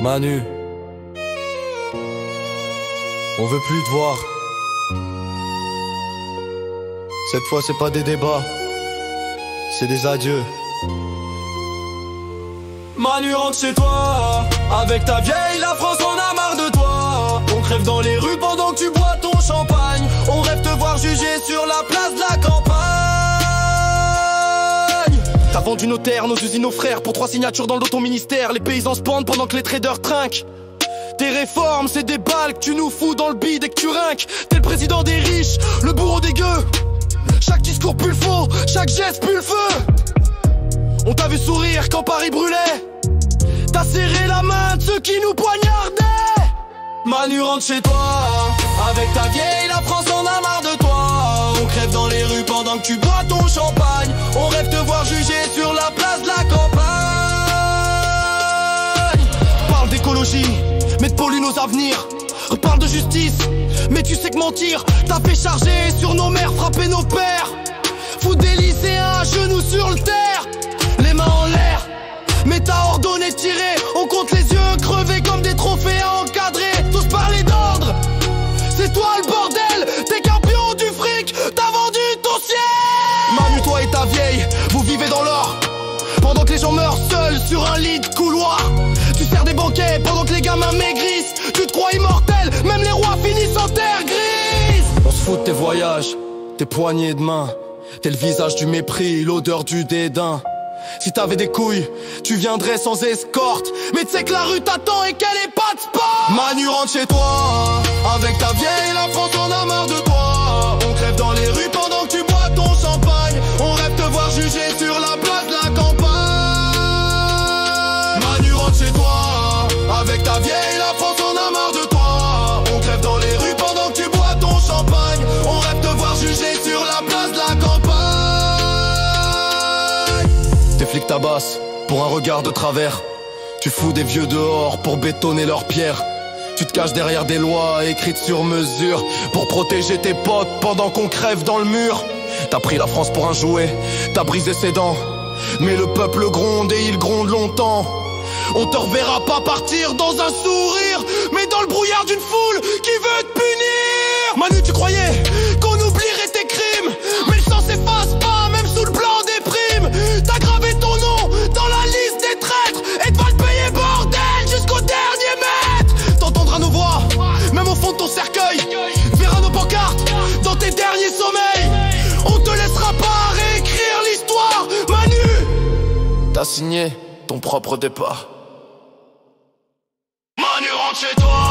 Manu, on veut plus te voir. Cette fois c'est pas des débats, c'est des adieux. Manu, rentre chez toi. Avec ta vieille, la France en a marre de toi. On crève dans les rues pendant que tu bois ton champagne. On rêve te voir juger sur la place de la campagne. T'as vendu nos terres, nos usines, nos frères pour 3 signatures dans le dos ton ministère. Les paysans se pendent pendant que les traders trinquent. Tes réformes, c'est des balles que tu nous fous dans le bide et que tu rinques. T'es le président des riches, le bourreau des gueux. Chaque discours pue le faux, chaque geste pue le feu. On t'a vu sourire quand Paris brûlait. T'as serré la main de ceux qui nous poignardaient. Manu, rentre chez toi. Avec ta vieille, la France en a marre de toi. On crève dans les rues pendant que tu bois ton champagne. On rêve te voir juger sur la place de la campagne. Parle d'écologie, mais te pollue nos avenirs. Parle de justice, mais tu sais que mentir t'as fait charger sur nos mères, frapper nos pères. Fous des lycéens à genoux sur le terre, les mains en l'air. Mais t'as ordonné de tirer, on compte les yeux crevés comme des trophées à encadrer. Tous parler d'ordre, c'est toi le bordel. T'es qu'un pion du fric, t'as vendu ton ciel. Manu, toi et ta vieille, vous vivez dans l'or. Pendant que les gens meurent seuls sur un lit de couloir. Tu sers des banquets pendant que les gamins maigrissent. Tu te crois immortel, même les rois finissent en terre grise. On se fout de tes voyages, tes poignées de main. T'es le visage du mépris, l'odeur du dédain. Si t'avais des couilles, tu viendrais sans escorte. Mais tu sais que la rue t'attend et qu'elle est pas de sport. Manu, rentre chez toi. Avec ta vieille, la France en a marre de toi. On crève dans les rues pendant que tu bois ton champagne. On rêve te voir juger sur la place de la campagne. Manu, rentre chez toi. Avec ta vieille, la France en a marre de toi. On crève dans les rues pendant que tu bois ton champagne. On rêve te voir juger sur la place de la campagne. Tes flics tabassent pour un regard de travers. Tu fous des vieux dehors pour bétonner leurs pierres. Tu te caches derrière des lois écrites sur mesure pour protéger tes potes pendant qu'on crève dans le mur. T'as pris la France pour un jouet, t'as brisé ses dents. Mais le peuple gronde et il gronde longtemps. On te reverra pas partir dans un sourire, mais dans le brouillard d'une foule qui veut te punir. Manu, tu croyais qu'on oublierait tes crimes, mais le sang s'efface pas, même sous le blanc des primes. T'as gravé ton nom dans la liste des traîtres et tu vas le payer, bordel, jusqu'au dernier mètre. T'entendras nos voix, même au fond de ton cercueil. Verras nos pancartes dans tes derniers sommeils. On te laissera pas réécrire l'histoire, Manu. T'as signé ton propre départ. Manu, rentre chez toi.